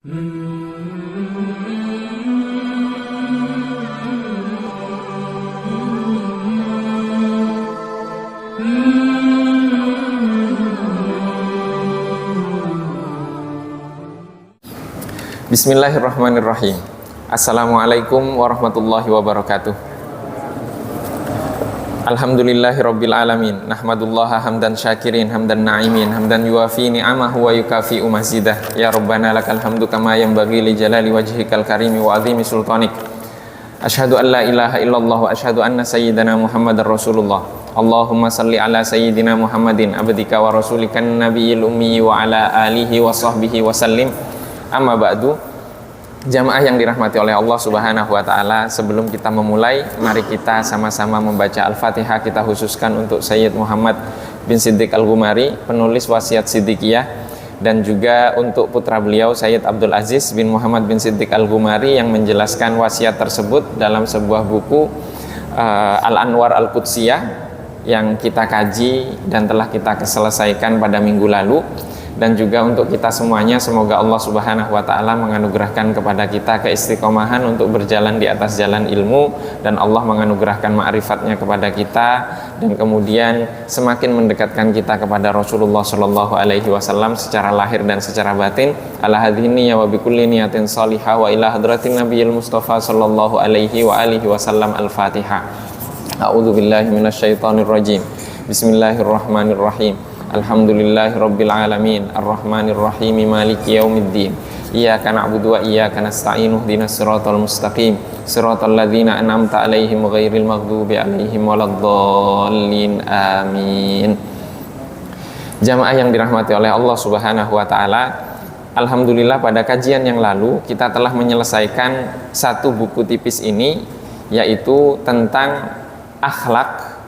Bismillahirrahmanirrahim. Assalamualaikum warahmatullahi wabarakatuh. Alhamdulillahirabbil alamin. Nahmadullaha hamdan syakirin, hamdan na'imin, hamdan yuwafi ni'amahu wa yukafi'u mazidah. Ya Rabbana lakal hamdu kama yanbaghi li jalali wajhikal karimi wa azimi sultanik. Asyhadu an la ilaha illallah wa asyhadu anna sayyidana Muhammadar Rasulullah. Allahumma salli ala sayyidina Muhammadin abdika wa rasulikan nabiyil ummi wa ala alihi wa sahbihi wa sallim. Amma ba'du. Jamaah yang dirahmati oleh Allah Subhanahu wa taala, sebelum kita memulai, mari kita sama-sama membaca Al-Fatihah. Kita khususkan untuk Sayyid Muhammad bin Siddiq Al-Ghumari, penulis wasiat Siddiqiyah, dan juga untuk putra beliau Sayyid Abdul Aziz bin Muhammad bin Siddiq Al-Ghumari yang menjelaskan wasiat tersebut dalam sebuah buku Al-Anwar Al-Qudsiyah yang kita kaji dan telah kita selesaikan pada minggu lalu. Dan juga untuk kita semuanya, semoga Allah Subhanahu wa taala menganugerahkan kepada kita keistiqomahan untuk berjalan di atas jalan ilmu, dan Allah menganugerahkan ma'rifatnya kepada kita, dan kemudian semakin mendekatkan kita kepada Rasulullah sallallahu alaihi wasallam secara lahir dan secara batin. Ala hadhihi wa bikulli niyatin salihah wa ila hadratin nabiyil mustafa sallallahu alaihi wa alihi wasallam. Al-Fatihah. A'udzu billahi minasyaitonir rajim. Bismillahirrahmanirrahim. Alhamdulillahirabbil alamin, arrahmanir rahim, maliki yaumiddin. Iyyaka na'budu wa iyyaka nasta'in, ihdinas siratal mustaqim, siratal ladzina an'amta 'alaihim ghairil maghdubi 'alaihim waladdallin. Amin. Jamaah yang dirahmati oleh Allah Subhanahu wa taala, alhamdulillah pada kajian yang lalu kita telah menyelesaikan satu buku tipis ini, yaitu tentang akhlak,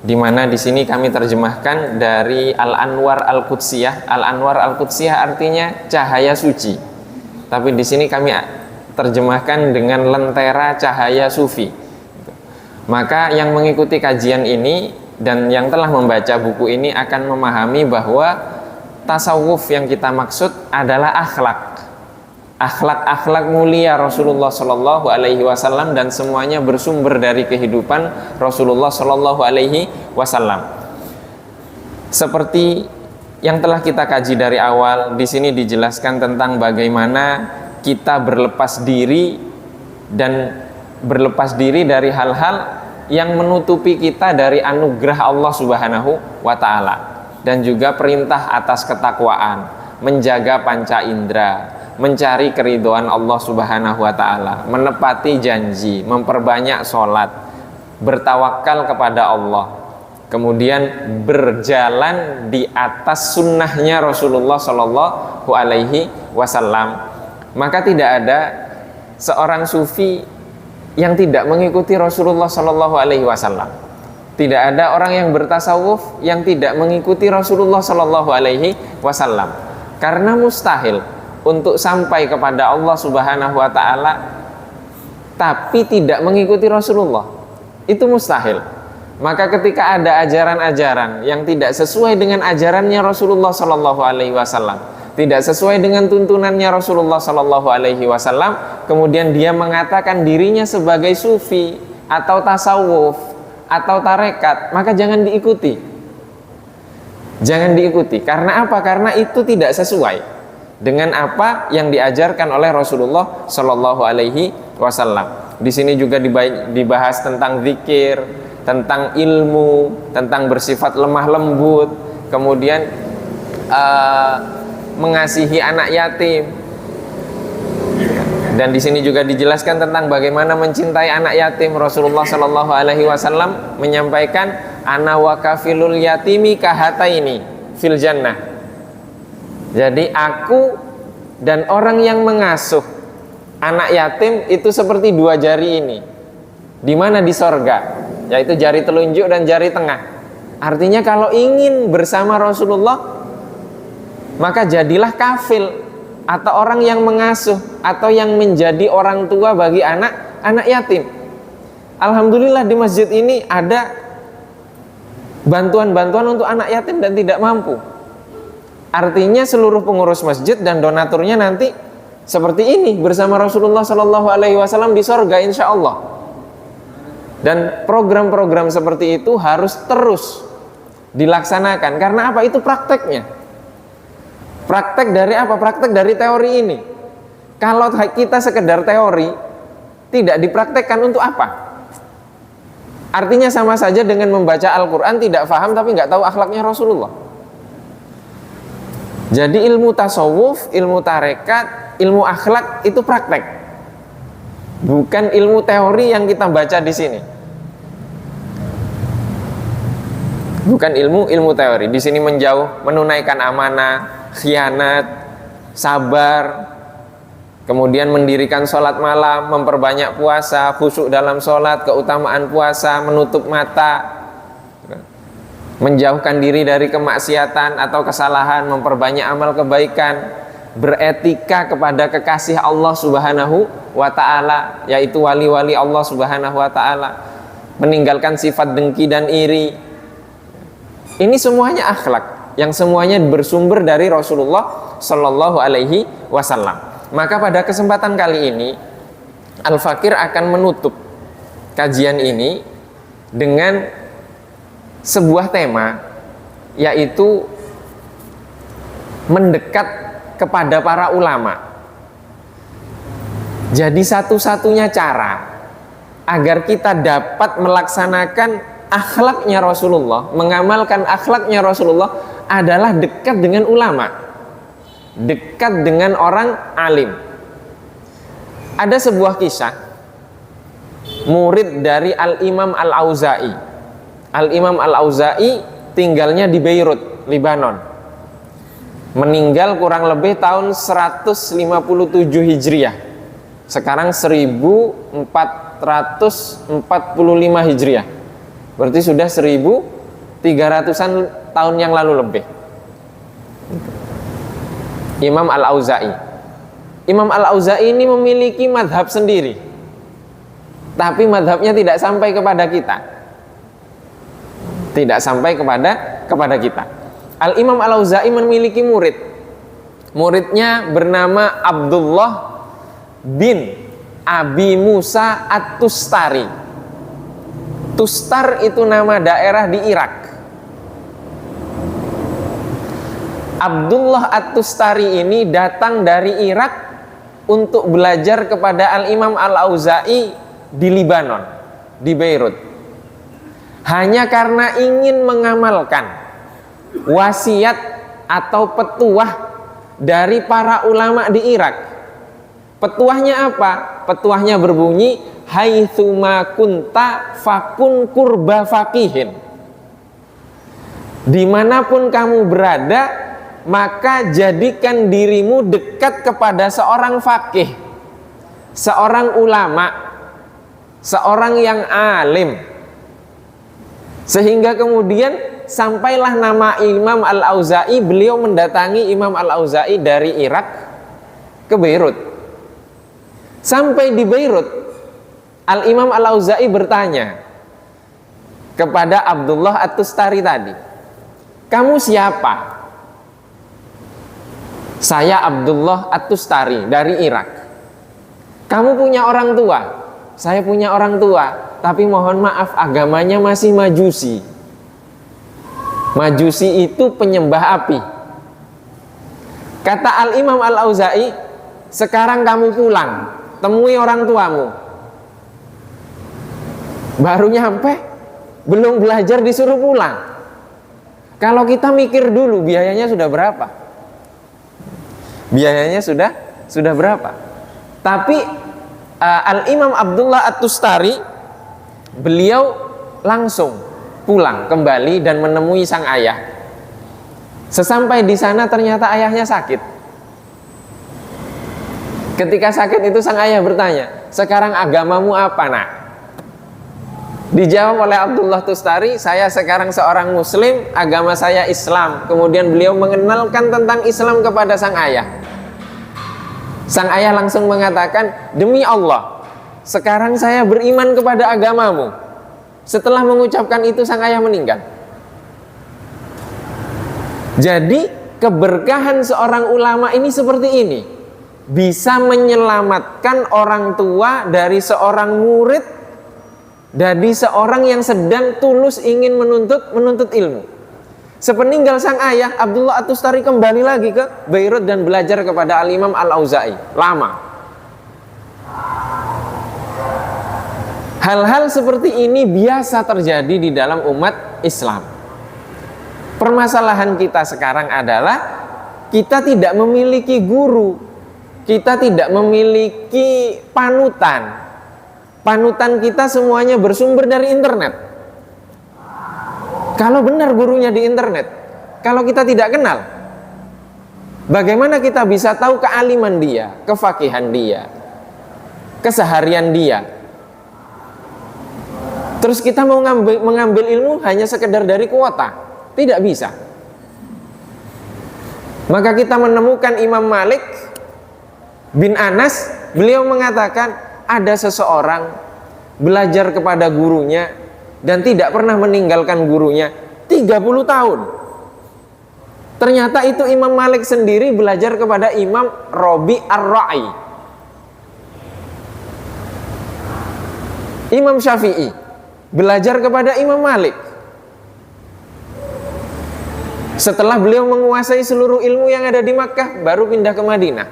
di mana di sini kami terjemahkan dari Al-Anwar Al-Qudsiyah. Al-Anwar Al-Qudsiyah artinya cahaya suci, tapi di sini kami terjemahkan dengan lentera cahaya sufi. Maka yang mengikuti kajian ini dan yang telah membaca buku ini akan memahami bahwa tasawuf yang kita maksud adalah akhlak mulia Rasulullah Shallallahu Alaihi Wasallam, dan semuanya bersumber dari kehidupan Rasulullah Shallallahu Alaihi Wasallam. Seperti yang telah kita kaji dari awal, di sini dijelaskan tentang bagaimana kita berlepas diri dari hal-hal yang menutupi kita dari anugerah Allah Subhanahu wa taala, dan juga perintah atas ketakwaan, menjaga panca indera, mencari keridhaan Allah Subhanahu wa taala, menepati janji, memperbanyak sholat, bertawakal kepada Allah, kemudian berjalan di atas sunnahnya Rasulullah Shallallahu alaihi wasallam. Maka tidak ada seorang sufi yang tidak mengikuti Rasulullah Shallallahu alaihi wasallam. Tidak ada orang yang bertasawuf yang tidak mengikuti Rasulullah Shallallahu alaihi wasallam. Karena mustahil untuk sampai kepada Allah Subhanahu wa taala tapi tidak mengikuti Rasulullah. Itu mustahil. Maka ketika ada ajaran-ajaran yang tidak sesuai dengan ajarannya Rasulullah sallallahu alaihi wasallam, tidak sesuai dengan tuntunannya Rasulullah sallallahu alaihi wasallam, kemudian dia mengatakan dirinya sebagai sufi atau tasawuf atau tarekat, maka jangan diikuti. Jangan diikuti. Karena apa? Karena itu tidak sesuai dengan apa yang diajarkan oleh Rasulullah Shallallahu Alaihi Wasallam. Di sini juga dibahas tentang zikir, tentang ilmu, tentang bersifat lemah lembut, kemudian mengasihi anak yatim. Dan di sini juga dijelaskan tentang bagaimana mencintai anak yatim. Rasulullah Shallallahu Alaihi Wasallam menyampaikan, ana wa kafilul yatimi kahataini fil jannah. Jadi aku dan orang yang mengasuh anak yatim itu seperti dua jari ini. Di mana? Di sorga, yaitu jari telunjuk dan jari tengah. Artinya kalau ingin bersama Rasulullah, maka jadilah kafil atau orang yang mengasuh atau yang menjadi orang tua bagi anak yatim. Alhamdulillah di masjid ini ada bantuan-bantuan untuk anak yatim dan tidak mampu. Artinya seluruh pengurus masjid dan donaturnya nanti seperti ini bersama Rasulullah Shallallahu Alaihi Wasallam di sorga insya Allah. Dan program-program seperti itu harus terus dilaksanakan. Karena apa? Itu prakteknya. Praktek dari apa? Praktek dari teori ini. Kalau kita sekedar teori, tidak dipraktekkan, untuk apa? Artinya sama saja dengan membaca Al-Quran tidak paham tapi nggak tahu akhlaknya Rasulullah. Jadi ilmu tasawuf, ilmu tarekat, ilmu akhlak itu praktek, bukan ilmu teori yang kita baca di sini. Bukan ilmu teori. Di sini menjauh, menunaikan amanah, khianat, sabar, kemudian mendirikan sholat malam, memperbanyak puasa, khusyuk dalam sholat, keutamaan puasa, menutup mata, menjauhkan diri dari kemaksiatan atau kesalahan, memperbanyak amal kebaikan, beretika kepada kekasih Allah Subhanahu wa ta'ala, yaitu wali-wali Allah Subhanahu wa ta'ala, meninggalkan sifat dengki dan iri. Ini semuanya akhlak yang semuanya bersumber dari Rasulullah Shallallahu Alaihi Wasallam. Maka pada kesempatan kali ini Al-Fakir akan menutup kajian ini dengan sebuah tema, yaitu mendekat kepada para ulama. Jadi satu-satunya cara agar kita dapat melaksanakan akhlaknya Rasulullah, mengamalkan akhlaknya Rasulullah, adalah dekat dengan ulama, dekat dengan orang alim. Ada sebuah kisah murid dari Al-Imam Al-Auza'i. Al-Imam Al-Auza'i tinggalnya di Beirut, Libanon. Meninggal kurang lebih tahun 157 Hijriah. Sekarang 1445 Hijriah. Berarti sudah 1300-an tahun yang lalu lebih. Imam Al-Auza'i. Imam Al-Auza'i ini memiliki madhab sendiri, tapi madhabnya tidak sampai kepada kita. Tidak sampai kepada kita. Al-Imam Al-Auza'i memiliki murid. Muridnya bernama Abdullah bin Abi Musa At-Tustari. Tustar itu nama daerah di Irak. Abdullah At-Tustari ini datang dari Irak untuk belajar kepada Al-Imam Al-Auza'i di Libanon, di Beirut. Hanya karena ingin mengamalkan wasiat atau petuah dari para ulama di Irak. Petuahnya apa? Petuahnya berbunyi, haitsuma kunta fakun kurba faqihin. Dimanapun kamu berada, maka jadikan dirimu dekat kepada seorang faqih, seorang ulama, seorang yang alim. Sehingga kemudian sampailah nama Imam Al-Auza'i. Beliau mendatangi Imam Al-Auza'i dari Irak ke Beirut. Sampai di Beirut, Al-Imam Al-Auza'i bertanya kepada Abdullah At-Tustari tadi, kamu siapa? Saya Abdullah At-Tustari dari Irak. Kamu punya orang tua? Saya punya orang tua, tapi mohon maaf agamanya masih Majusi. Majusi itu penyembah api. Kata Al-Imam Al-Auza'i, sekarang kamu pulang, temui orang tuamu. Baru nyampe, belum belajar disuruh pulang. Kalau kita mikir dulu biayanya sudah berapa? Biayanya sudah berapa? Tapi Al-Imam Abdullah At-Tustari, beliau langsung pulang kembali dan menemui sang ayah. Sesampai di sana ternyata ayahnya sakit. Ketika sakit itu sang ayah bertanya, sekarang agamamu apa nak? Dijawab oleh Abdullah Tustari, saya sekarang seorang muslim, agama saya Islam. Kemudian beliau mengenalkan tentang Islam kepada sang ayah. Sang ayah langsung mengatakan, demi Allah, sekarang saya beriman kepada agamamu. Setelah mengucapkan itu sang ayah meninggal. Jadi keberkahan seorang ulama ini seperti ini. bisa menyelamatkan orang tua dari seorang murid, dari seorang yang sedang tulus ingin menuntut ilmu. Sepeninggal sang ayah, Abdullah At-Tustari kembali lagi ke Beirut dan belajar kepada Al-Imam Al-Auza'i. Lama. Hal-hal seperti ini biasa terjadi di dalam umat Islam. Permasalahan kita sekarang adalah kita tidak memiliki guru, kita tidak memiliki panutan. Panutan kita semuanya bersumber dari internet. Kalau benar gurunya di internet, kalau kita tidak kenal, bagaimana kita bisa tahu kealiman dia, kefakihan dia, keseharian dia? Terus kita mau mengambil ilmu hanya sekedar dari kuota, tidak bisa. Maka kita menemukan Imam Malik bin Anas, beliau mengatakan ada seseorang belajar kepada gurunya dan tidak pernah meninggalkan gurunya 30 tahun. Ternyata itu Imam Malik sendiri belajar kepada Imam Rabi Ar-Ra'i. Imam Syafi'i belajar kepada Imam Malik. Setelah beliau menguasai seluruh ilmu yang ada di Makkah, baru pindah ke Madinah.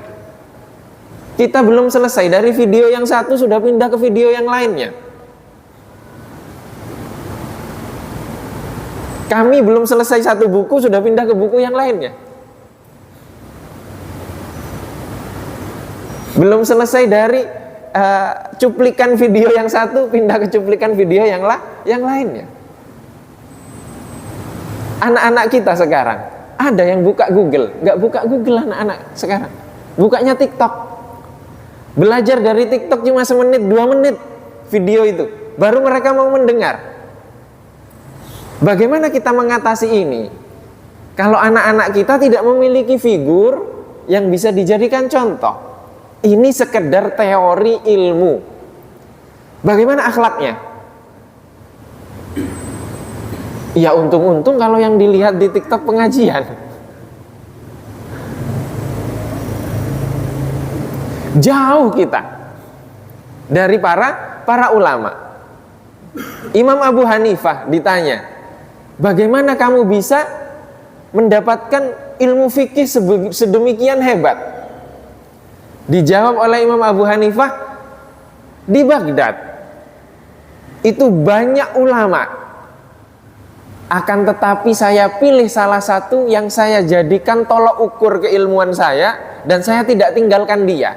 Kita belum selesai dari video yang satu sudah pindah ke video yang lainnya. Kami belum selesai satu buku sudah pindah ke buku yang lainnya. Belum selesai dari cuplikan video yang satu pindah ke cuplikan video yang lainnya. Anak-anak kita sekarang ada yang buka Google, nggak buka Google anak-anak sekarang, bukanya TikTok. Belajar dari TikTok cuma semenit 2 menit video itu, baru mereka mau mendengar. Bagaimana kita mengatasi ini? Kalau anak-anak kita tidak memiliki figur yang bisa dijadikan contoh. Ini sekedar teori ilmu. Bagaimana akhlaknya? Ya untung-untung kalau yang dilihat di TikTok pengajian. Jauh kita dari para ulama. Imam Abu Hanifah ditanya, bagaimana kamu bisa mendapatkan ilmu fikih sedemikian hebat? Dijawab oleh Imam Abu Hanifah, di Baghdad itu banyak ulama, akan tetapi saya pilih salah satu yang saya jadikan tolok ukur keilmuan saya, dan saya tidak tinggalkan dia.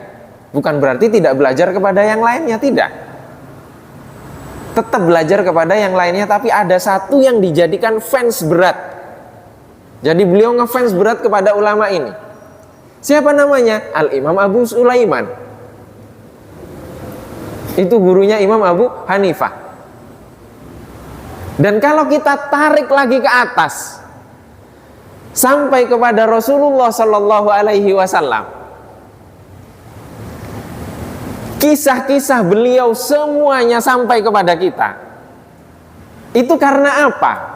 Bukan berarti tidak belajar kepada yang lainnya, tidak. Tetap belajar kepada yang lainnya, tapi ada satu yang dijadikan fans berat. Jadi beliau ngefans berat kepada ulama ini. Siapa namanya? Al-Imam Abu Sulaiman. Itu gurunya Imam Abu Hanifah. Dan kalau kita tarik lagi ke atas sampai kepada Rasulullah Sallallahu Alaihi Wasallam, kisah-kisah beliau semuanya sampai kepada kita. Itu karena apa?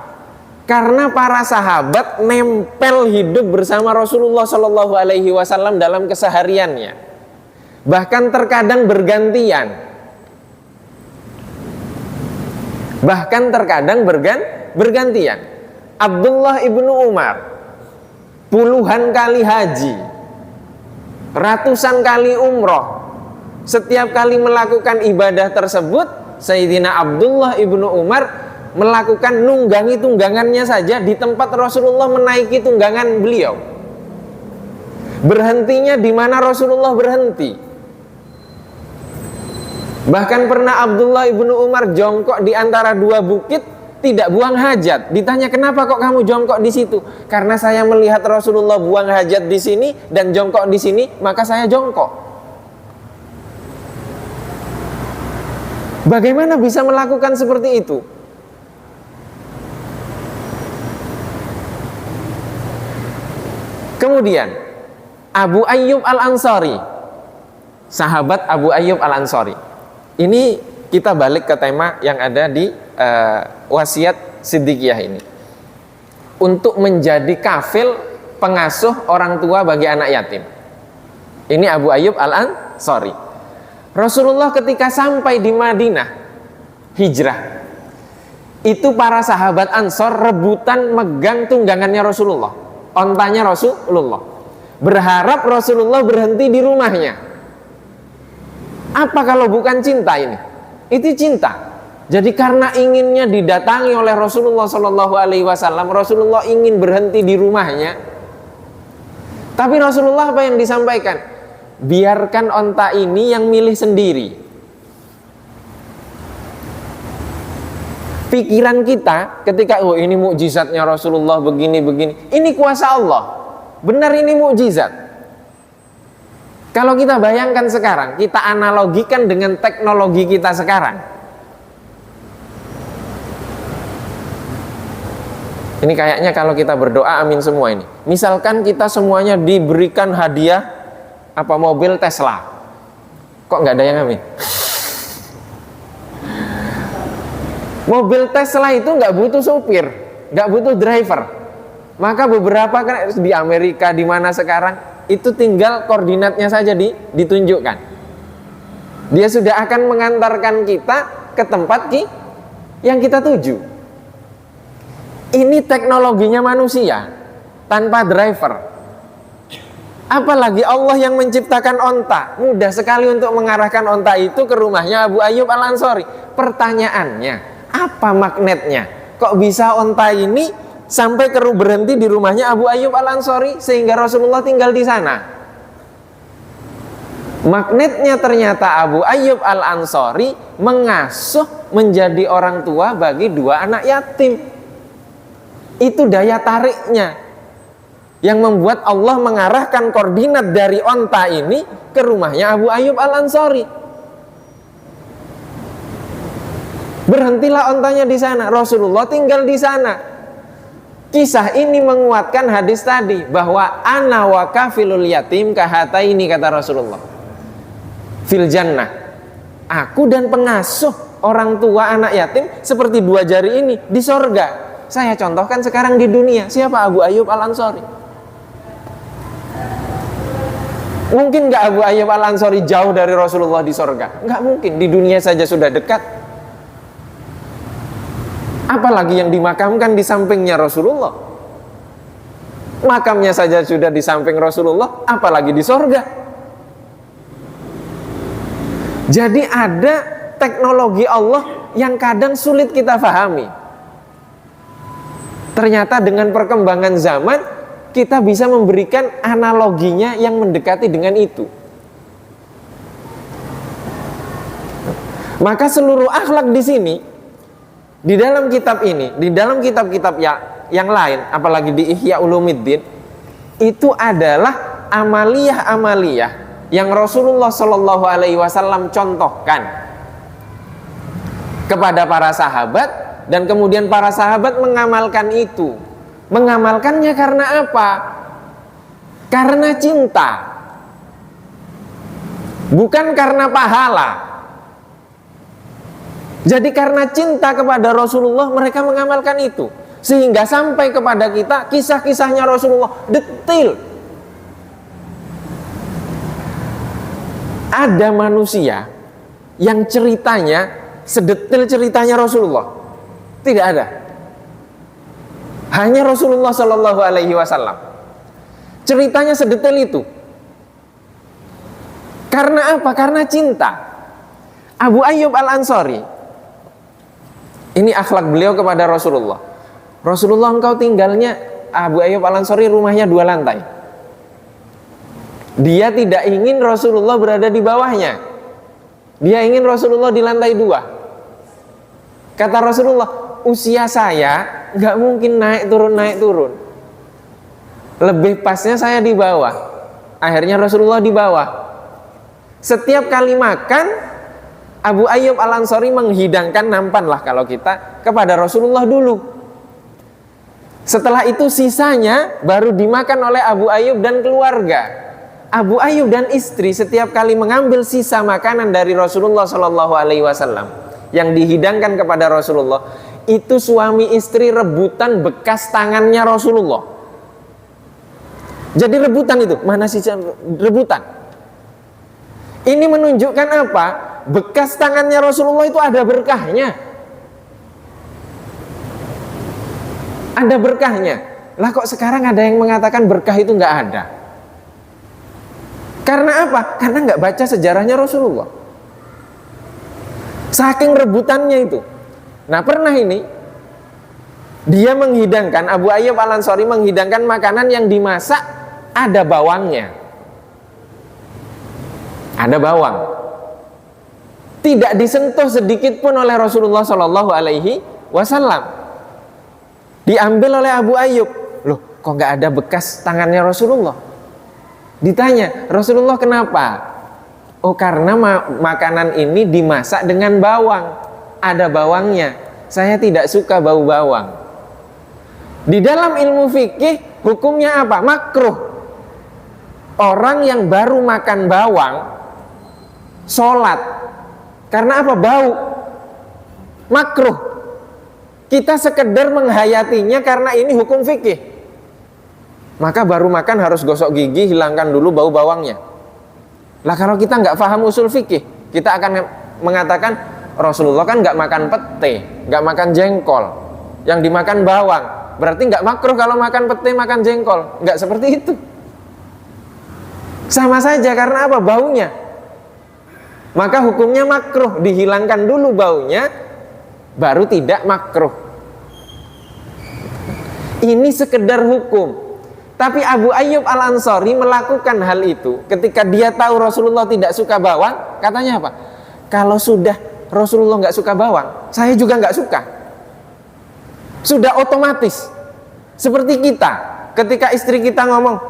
Karena para sahabat nempel hidup bersama Rasulullah Shallallahu Alaihi Wasallam dalam kesehariannya, bahkan terkadang bergantian, bergantian. Abdullah ibnu Umar puluhan kali haji, ratusan kali umroh. Setiap kali melakukan ibadah tersebut, Sayyidina Abdullah ibnu Umar melakukan nunggangi tunggangannya saja di tempat Rasulullah menaiki tunggangan beliau. Berhentinya di mana Rasulullah berhenti. Bahkan pernah Abdullah ibnu Umar jongkok di antara dua bukit, tidak buang hajat. Ditanya, kenapa kok kamu jongkok di situ? Karena saya melihat Rasulullah buang hajat di sini dan jongkok di sini, maka saya jongkok. Bagaimana bisa melakukan seperti itu? Kemudian Abu Ayyub Al-Ansari, sahabat Abu Ayyub Al-Ansari. Ini kita balik ke tema yang ada di wasiat Siddiqiyah ini. Untuk menjadi kafil pengasuh orang tua bagi anak yatim. Ini Abu Ayyub Al-Ansari. Rasulullah ketika sampai di Madinah hijrah, itu para sahabat Ansor rebutan megang tunggangannya Rasulullah, ontanya Rasulullah, berharap Rasulullah berhenti di rumahnya. Apa kalau bukan cinta ini? Itu cinta. Jadi karena inginnya didatangi oleh Rasulullah Shallallahu Alaihi Wasallam, Rasulullah ingin berhenti di rumahnya. Tapi Rasulullah apa yang disampaikan? Biarkan onta ini yang milih sendiri. Pikiran kita ketika ini mukjizatnya Rasulullah begini, ini kuasa Allah. Benar ini mukjizat. Kalau kita bayangkan sekarang, kita analogikan dengan teknologi kita sekarang. Ini kayaknya kalau kita berdoa amin semua ini. Misalkan kita semuanya diberikan hadiah mobil Tesla. Kok nggak ada yang amin? Mobil Tesla itu nggak butuh supir, nggak butuh driver. Maka beberapa di Amerika di mana sekarang itu tinggal koordinatnya saja ditunjukkan. Dia sudah akan mengantarkan kita ke tempat yang kita tuju. Ini teknologinya manusia tanpa driver. Apalagi Allah yang menciptakan onta. Mudah sekali untuk mengarahkan onta itu ke rumahnya Abu Ayyub Al-Ansari. Pertanyaannya, apa magnetnya? Kok bisa onta ini sampai berhenti di rumahnya Abu Ayyub Al-Ansari sehingga Rasulullah tinggal di sana? Magnetnya ternyata Abu Ayyub Al-Ansari mengasuh menjadi orang tua bagi 2 anak yatim. Itu daya tariknya yang membuat Allah mengarahkan koordinat dari onta ini ke rumahnya Abu Ayyub Al-Ansari. Berhentilah ontanya di sana, Rasulullah tinggal di sana. Kisah ini menguatkan hadis tadi bahwa ana wa kafilul yatim kahataini, kata Rasulullah, fil jannah. Aku dan pengasuh orang tua anak yatim seperti 2 jari ini di sorga. Saya contohkan sekarang di dunia. Siapa Abu Ayyub Al-Ansari? Mungkin nggak Abu Ayyub Al-Ansari jauh dari Rasulullah di sorga? Nggak mungkin. Di dunia saja sudah dekat. Apalagi yang dimakamkan di sampingnya Rasulullah. Makamnya saja sudah di samping Rasulullah, apalagi di sorga. Jadi ada teknologi Allah yang kadang sulit kita pahami. Ternyata dengan perkembangan zaman kita bisa memberikan analoginya yang mendekati dengan itu. Maka seluruh akhlak di sini, di dalam kitab ini, di dalam kitab-kitab yang lain, apalagi di Ihya Ulumuddin, itu adalah amaliyah-amaliyah yang Rasulullah Shallallahu Alaihi Wasallam contohkan kepada para sahabat. Dan kemudian para sahabat mengamalkan itu. Mengamalkannya karena apa? Karena cinta. Bukan karena pahala. Jadi karena cinta kepada Rasulullah mereka mengamalkan itu. Sehingga sampai kepada kita kisah-kisahnya Rasulullah detail. Ada manusia yang ceritanya sedetail ceritanya Rasulullah. Tidak ada. Hanya Rasulullah Shallallahu Alaihi Wasallam. Ceritanya sedetail itu. Karena apa? Karena cinta. Abu Ayyub Al-Ansari, ini akhlak beliau kepada Rasulullah. Rasulullah, engkau tinggalnya, Abu Ayyub Al-Ansari rumahnya 2 lantai. Dia tidak ingin Rasulullah berada di bawahnya. Dia ingin Rasulullah di lantai 2. Kata Rasulullah, usia saya nggak mungkin naik turun. Lebih pasnya saya di bawah. Akhirnya Rasulullah di bawah. Setiap kali makan, Abu Ayyub Al-Ansari menghidangkan nampan lah kalau kita kepada Rasulullah dulu. Setelah itu sisanya baru dimakan oleh Abu Ayyub dan keluarga. Abu Ayyub dan istri setiap kali mengambil sisa makanan dari Rasulullah Shallallahu Alaihi Wasallam yang dihidangkan kepada Rasulullah, itu suami istri rebutan bekas tangannya Rasulullah. Jadi rebutan itu, mana sisa rebutan. Ini menunjukkan apa? Bekas tangannya Rasulullah itu ada berkahnya. Ada berkahnya. Lah kok sekarang ada yang mengatakan berkah itu nggak ada? Karena apa? Karena nggak baca sejarahnya Rasulullah. Saking rebutannya itu. Nah pernah ini dia menghidangkan, Abu Ayyub Al-Ansari menghidangkan makanan yang dimasak ada bawangnya. Ada bawang. Tidak disentuh sedikit pun oleh Rasulullah Shallallahu Alaihi Wasallam. Diambil oleh Abu Ayyub. Loh, kok nggak ada bekas tangannya Rasulullah? Ditanya, Rasulullah kenapa? Oh, karena makanan ini dimasak dengan bawang. Ada bawangnya. Saya tidak suka bau bawang. Di dalam ilmu fikih, hukumnya apa? Makruh. Orang yang baru makan bawang sholat karena apa? Bau. Makruh. Kita sekedar menghayatinya karena ini hukum fikih. Maka baru makan harus gosok gigi, hilangkan dulu bau bawangnya. Lah kalau kita nggak paham usul fikih, kita akan mengatakan Rasulullah kan nggak makan pete, nggak makan jengkol, yang dimakan bawang. Berarti nggak makruh kalau makan pete, makan jengkol. Nggak seperti itu. Sama saja, karena apa? Baunya. Maka hukumnya makruh, dihilangkan dulu baunya, baru tidak makruh. Ini sekedar hukum. Tapi Abu Ayyub Al-Ansari melakukan hal itu ketika dia tahu Rasulullah tidak suka bawang. Katanya apa? Kalau sudah Rasulullah nggak suka bawang, saya juga nggak suka. Sudah otomatis. Seperti kita, ketika istri kita ngomong,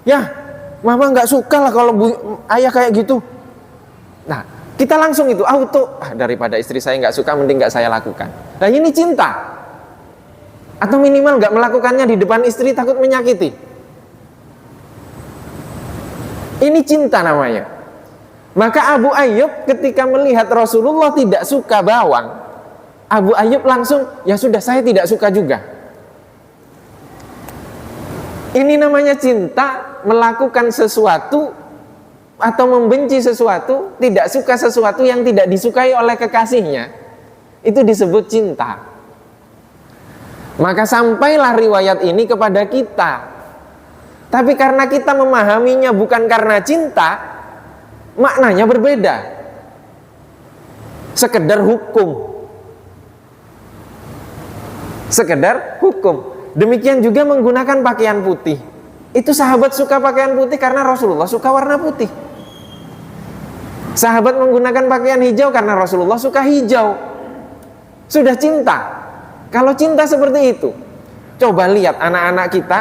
ya mama nggak suka lah kalau ayah kayak gitu. Nah, kita langsung itu auto, daripada istri saya nggak suka, mending nggak saya lakukan. Nah ini cinta. Atau minimal nggak melakukannya di depan istri, takut menyakiti. Ini cinta namanya. Maka Abu Ayyub ketika melihat Rasulullah tidak suka bawang, Abu Ayyub langsung, ya sudah saya tidak suka juga. Ini namanya cinta, melakukan sesuatu atau membenci sesuatu, tidak suka sesuatu yang tidak disukai oleh kekasihnya. Itu disebut cinta. Maka sampailah riwayat ini kepada kita. Tapi karena kita memahaminya bukan karena cinta, maknanya berbeda. Sekedar hukum. Sekedar hukum. Demikian juga menggunakan pakaian putih. Itu sahabat suka pakaian putih karena Rasulullah suka warna putih. Sahabat menggunakan pakaian hijau karena Rasulullah suka hijau. Sudah cinta. Kalau cinta seperti itu, coba lihat anak-anak kita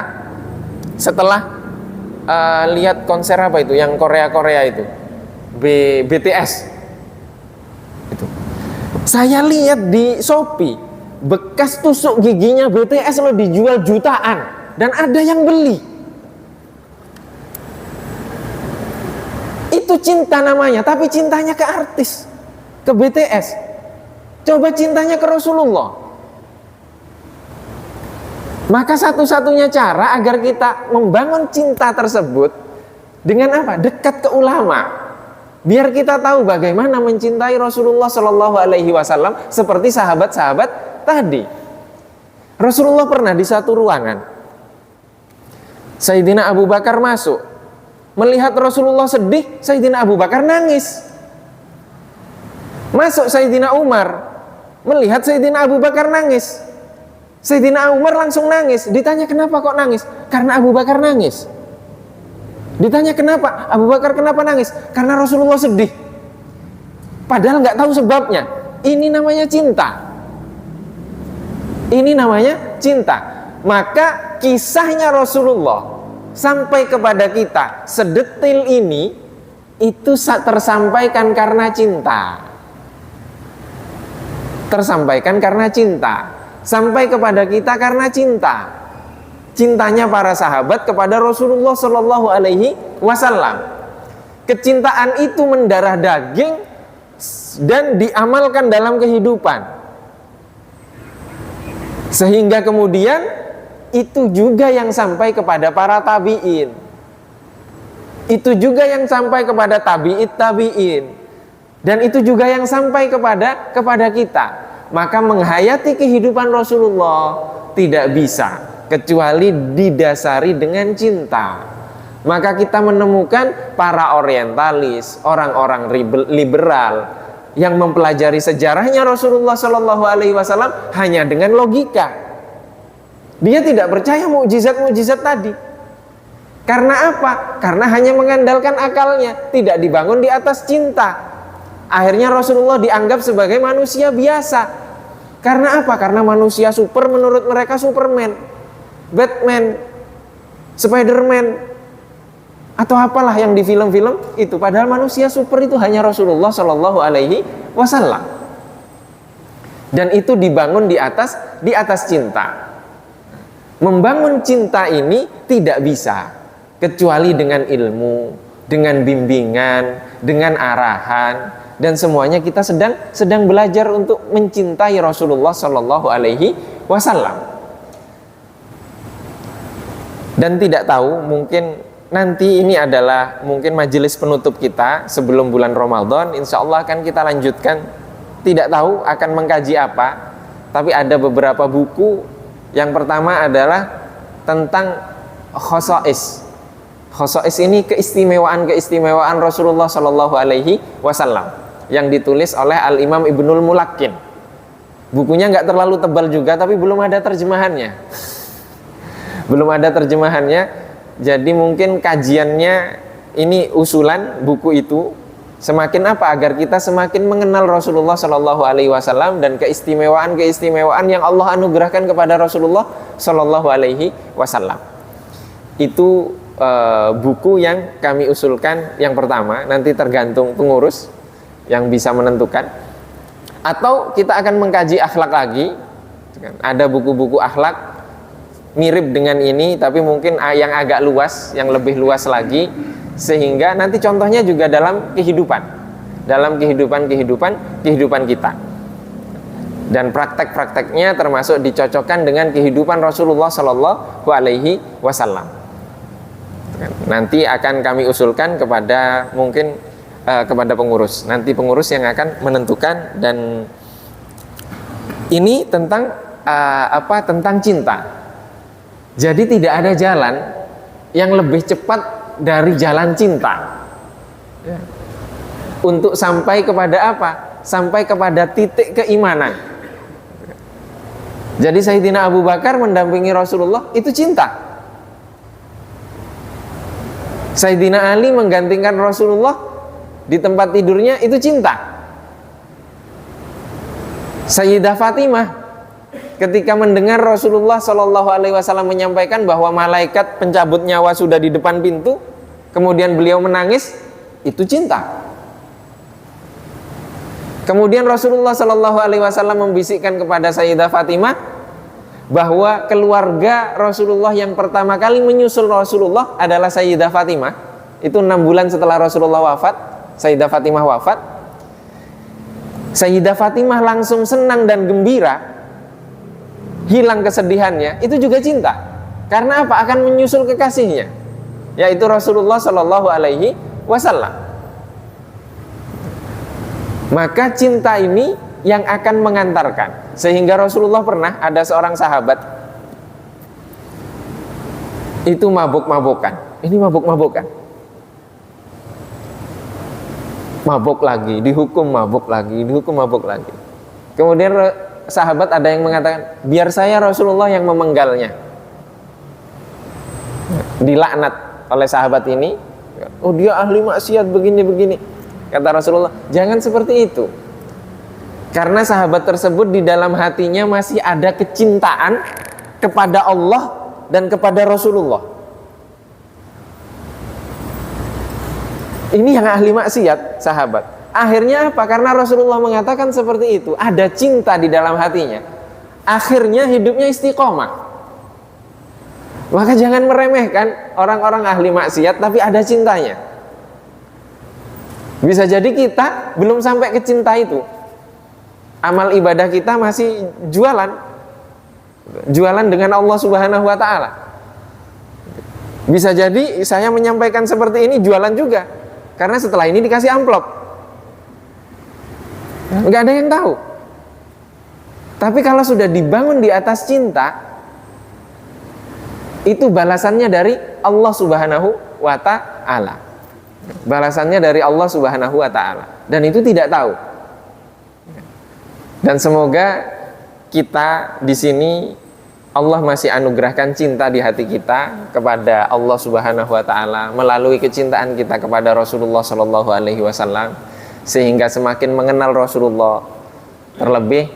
setelah lihat konser apa itu, yang Korea-Korea itu, BTS. Itu. Saya lihat di Shopee, bekas tusuk giginya BTS loh dijual jutaan dan ada yang beli. Itu cinta namanya, tapi cintanya ke artis, ke BTS. Coba cintanya ke Rasulullah. Maka satu-satunya cara agar kita membangun cinta tersebut dengan apa? Dekat ke ulama. Biar kita tahu bagaimana mencintai Rasulullah Shallallahu Alaihi Wasallam seperti sahabat-sahabat tadi. Rasulullah pernah di satu ruangan. Sayyidina Abu Bakar masuk. Melihat Rasulullah sedih, Sayyidina Abu Bakar nangis. Masuk Sayyidina Umar. Melihat Sayyidina Abu Bakar nangis. Sayyidina Umar langsung nangis. Ditanya kenapa kok nangis? Karena Abu Bakar nangis. Ditanya kenapa? Abu Bakar kenapa nangis? Karena Rasulullah sedih. Padahal nggak tahu sebabnya. Ini namanya cinta. Ini namanya cinta. Maka kisahnya Rasulullah sampai kepada kita sedetil ini itu tersampaikan karena cinta. Tersampaikan karena cinta. Sampai kepada kita karena cinta. Cintanya para sahabat kepada Rasulullah Shallallahu Alaihi Wasallam. Kecintaan itu mendarah daging dan diamalkan dalam kehidupan. Sehingga kemudian itu juga yang sampai kepada para tabi'in. Itu juga yang sampai kepada tabi'it tabi'in. Dan itu juga yang sampai kepada kita. Maka menghayati kehidupan Rasulullah tidak bisa kecuali didasari dengan cinta. Maka kita menemukan para orientalis, orang-orang liberal yang mempelajari sejarahnya Rasulullah Shallallahu Alaihi Wasallam hanya dengan logika. Dia tidak percaya mukjizat-mukjizat tadi. Karena apa? Karena hanya mengandalkan akalnya, tidak dibangun di atas cinta. Akhirnya Rasulullah dianggap sebagai manusia biasa. Karena apa? Karena manusia super menurut mereka Superman, Batman, Spiderman, atau apalah yang di film-film itu. Padahal manusia super itu hanya Rasulullah Shallallahu Alaihi Wasallam. Dan itu dibangun di atas cinta. Membangun cinta ini tidak bisa kecuali dengan ilmu, dengan bimbingan, dengan arahan, dan semuanya kita sedang belajar untuk mencintai Rasulullah Shallallahu Alaihi Wasallam. Dan tidak tahu, mungkin nanti ini adalah mungkin majelis penutup kita sebelum bulan Ramadan. Insya Allah akan kita lanjutkan. Tidak tahu akan mengkaji apa, tapi ada beberapa buku. Yang pertama adalah tentang khosais. Khosais ini keistimewaan Rasulullah Shallallahu Alaihi Wasallam yang ditulis oleh Al-Imam Ibnul Mulakkin. Bukunya nggak terlalu tebal juga, tapi belum ada terjemahannya. Belum ada terjemahannya. Jadi mungkin kajiannya ini usulan buku itu semakin apa agar kita semakin mengenal Rasulullah Shallallahu Alaihi Wasallam dan keistimewaan yang Allah anugerahkan kepada Rasulullah Shallallahu Alaihi Wasallam. Itu buku yang kami usulkan yang pertama. Nanti tergantung pengurus yang bisa menentukan. Atau kita akan mengkaji akhlak lagi. Ada buku-buku akhlak mirip dengan ini, tapi mungkin yang agak luas, yang lebih luas lagi, sehingga nanti contohnya juga dalam kehidupan kita, dan praktek-prakteknya termasuk dicocokkan dengan kehidupan Rasulullah Shallallahu Alaihi Wasallam. Nanti akan kami usulkan kepada mungkin kepada pengurus. Nanti pengurus yang akan menentukan, dan ini tentang tentang cinta. Jadi tidak ada jalan yang lebih cepat dari jalan cinta untuk sampai kepada apa? Sampai kepada titik keimanan. Jadi Sayyidina Abu Bakar mendampingi Rasulullah itu cinta. Sayyidina Ali menggantikan Rasulullah di tempat tidurnya itu cinta. Sayyidah Fatimah ketika mendengar Rasulullah Shallallahu Alaihi Wasallam menyampaikan bahwa malaikat pencabut nyawa sudah di depan pintu, kemudian beliau menangis, itu cinta. Kemudian Rasulullah Shallallahu Alaihi Wasallam membisikkan kepada Sayyidah Fatimah bahwa keluarga Rasulullah yang pertama kali menyusul Rasulullah adalah Sayyidah Fatimah. Itu 6 bulan setelah Rasulullah wafat, Sayyidah Fatimah wafat. Sayyidah Fatimah langsung senang dan gembira, hilang kesedihannya, itu juga cinta. Karena apa? Akan menyusul kekasihnya, yaitu Rasulullah Shallallahu Alaihi Wasallam. Maka cinta ini yang akan mengantarkan, sehingga Rasulullah pernah ada seorang sahabat itu mabuk-mabukan. Ini mabuk-mabukan, mabuk lagi, dihukum mabuk lagi, dihukum mabuk lagi. Kemudian sahabat ada yang mengatakan, biar saya Rasulullah yang memenggalnya. Dilaknat oleh sahabat ini. Oh, dia ahli maksiat begini-begini. Kata Rasulullah, jangan seperti itu. Karena sahabat tersebut di dalam hatinya masih ada kecintaan kepada Allah dan kepada Rasulullah. Ini yang ahli maksiat, sahabat. Akhirnya apa? Karena Rasulullah mengatakan seperti itu, ada cinta di dalam hatinya. Akhirnya hidupnya istiqomah. Maka jangan meremehkan orang-orang ahli maksiat tapi ada cintanya. Bisa jadi kita belum sampai ke cinta itu. Amal ibadah kita masih jualan dengan Allah Subhanahu wa Ta'ala. Bisa jadi saya menyampaikan seperti ini jualan juga, karena setelah ini dikasih amplop. Nggak ada yang tahu. Tapi kalau sudah dibangun di atas cinta, itu balasannya dari Allah Subhanahu wa Ta'ala. Balasannya dari Allah Subhanahu wa Ta'ala. Dan itu tidak tahu. Dan semoga kita di sini Allah masih anugerahkan cinta di hati kita kepada Allah Subhanahu wa Ta'ala melalui kecintaan kita kepada Rasulullah Shallallahu Alaihi Wasallam, sehingga semakin mengenal Rasulullah. Terlebih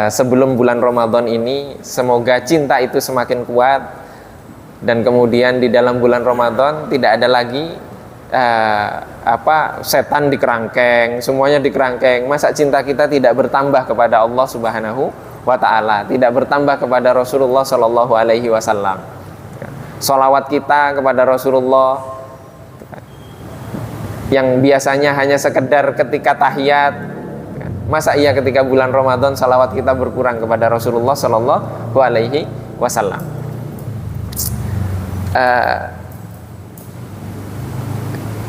sebelum bulan Ramadan ini, semoga cinta itu semakin kuat, dan kemudian di dalam bulan Ramadan tidak ada lagi setan di kerangkeng, semuanya di kerangkeng. Masa cinta kita tidak bertambah kepada Allah Subhanahu wa Ta'ala, tidak bertambah kepada Rasulullah Shallallahu Alaihi Wasallam. Sholawat kita kepada Rasulullah yang biasanya hanya sekedar ketika tahiyat, masa iya ketika bulan Ramadan salawat kita berkurang kepada Rasulullah Shallallahu Alaihi Wasallam.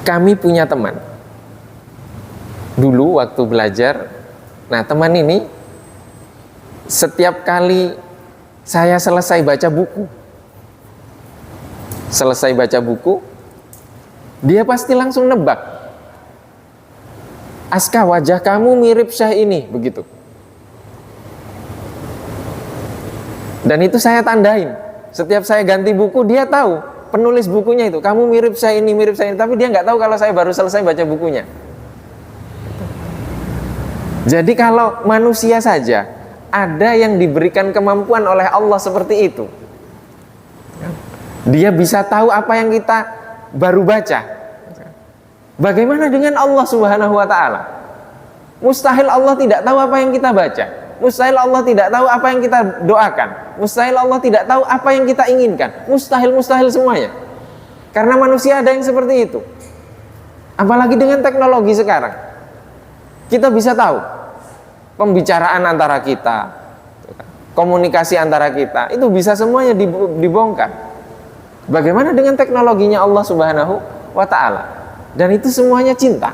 Kami punya teman dulu waktu belajar. Nah, teman ini setiap kali saya selesai baca buku, dia pasti langsung nebak. Aska, wajah kamu mirip Syekh ini, begitu. Dan itu saya tandain. Setiap saya ganti buku, dia tahu penulis bukunya itu. Kamu mirip Syekh ini, mirip Syekh ini. Tapi dia nggak tahu kalau saya baru selesai baca bukunya. Jadi kalau manusia saja ada yang diberikan kemampuan oleh Allah seperti itu, dia bisa tahu apa yang kita baru baca. Bagaimana dengan Allah Subhanahu wa Ta'ala? Mustahil Allah tidak tahu apa yang kita baca. Mustahil Allah tidak tahu apa yang kita doakan. Mustahil Allah tidak tahu apa yang kita inginkan. Mustahil semuanya. Karena manusia ada yang seperti itu. Apalagi dengan teknologi sekarang, kita bisa tahu pembicaraan antara kita, komunikasi antara kita, itu bisa semuanya dibongkar. Bagaimana dengan teknologinya Allah Subhanahu wa Ta'ala? Dan itu semuanya cinta.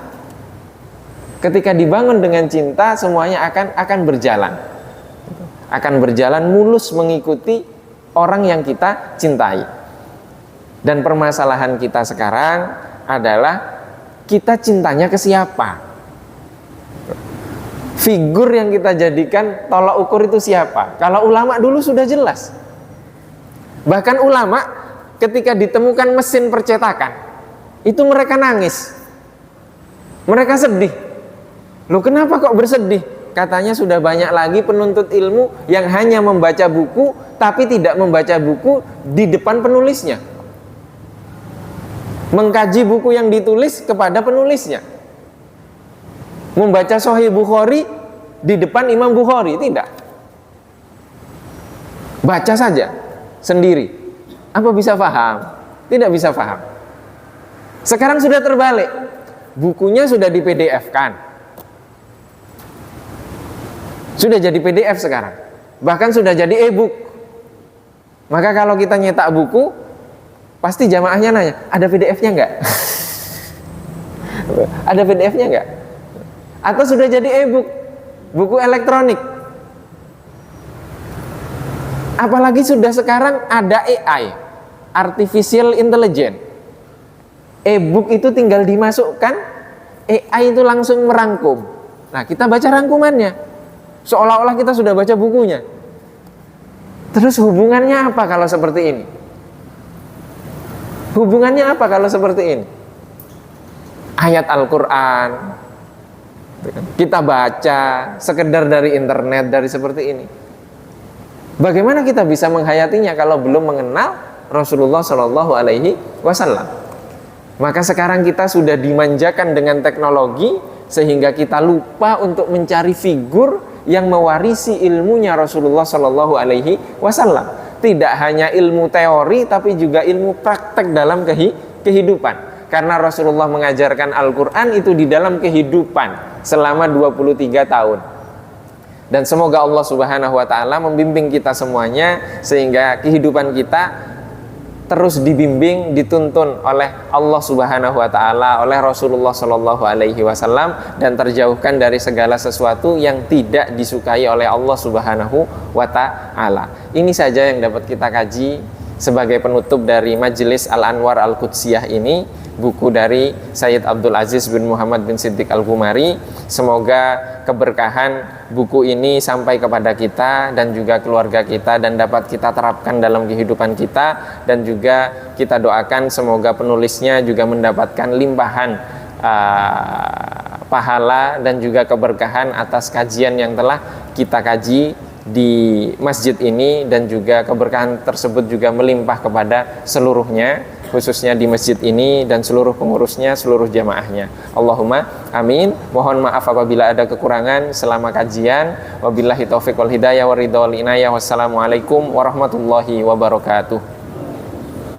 Ketika dibangun dengan cinta, semuanya akan berjalan. Akan berjalan mulus mengikuti orang yang kita cintai. Dan permasalahan kita sekarang adalah kita cintanya ke siapa? Figur yang kita jadikan tolak ukur itu siapa? Kalau ulama dulu sudah jelas. Bahkan ulama ketika ditemukan mesin percetakan, itu mereka nangis, mereka sedih. Loh, kenapa kok bersedih? Katanya sudah banyak lagi penuntut ilmu yang hanya membaca buku, tapi tidak membaca buku di depan penulisnya, mengkaji buku yang ditulis kepada penulisnya, membaca Sahih Bukhari di depan Imam Bukhari, tidak. Baca saja sendiri. Apa bisa paham? Tidak bisa paham. Sekarang sudah terbalik, bukunya sudah di PDF-kan, sudah jadi PDF sekarang, bahkan sudah jadi e-book. Maka kalau kita nyetak buku, pasti jamaahnya nanya, ada PDF-nya enggak? Ada PDF-nya enggak? Atau sudah jadi e-book, buku elektronik. Apalagi sudah sekarang ada AI, Artificial Intelligence. E-book itu tinggal dimasukkan, AI itu langsung merangkum. Nah, kita baca rangkumannya, seolah-olah kita sudah baca bukunya. Terus hubungannya apa kalau seperti ini? Hubungannya apa kalau seperti ini? Ayat Al-Quran kita baca sekedar dari internet, dari seperti ini. Bagaimana kita bisa menghayatinya kalau belum mengenal Rasulullah Shallallahu Alaihi Wasallam? Maka sekarang kita sudah dimanjakan dengan teknologi sehingga kita lupa untuk mencari figur yang mewarisi ilmunya Rasulullah Shallallahu Alaihi Wasallam. Tidak hanya ilmu teori, tapi juga ilmu praktek dalam kehidupan. Karena Rasulullah mengajarkan Al-Quran itu di dalam kehidupan selama 23 tahun. Dan semoga Allah Subhanahu wa Ta'ala membimbing kita semuanya sehingga kehidupan kita terus dibimbing, dituntun oleh Allah Subhanahu wa taala, oleh Rasulullah Shallallahu alaihi wasallam, dan terjauhkan dari segala sesuatu yang tidak disukai oleh Allah Subhanahu wa taala. Ini saja yang dapat kita kaji sebagai penutup dari Majelis Al-Anwar Al-Qudsiyah ini, buku dari Sayyid Abdul Aziz bin Muhammad bin Siddiq Al-Ghumari. Semoga keberkahan buku ini sampai kepada kita dan juga keluarga kita, dan dapat kita terapkan dalam kehidupan kita, dan juga kita doakan semoga penulisnya juga mendapatkan limpahan pahala dan juga keberkahan atas kajian yang telah kita kaji di masjid ini, dan juga keberkahan tersebut juga melimpah kepada seluruhnya, khususnya di masjid ini dan seluruh pengurusnya, seluruh jamaahnya. Allahumma amin. Mohon maaf apabila ada kekurangan selama kajian. Wabillahi taufiq wal hidayah wa ridha wal inayah. Wassalamualaikum warahmatullahi wabarakatuh.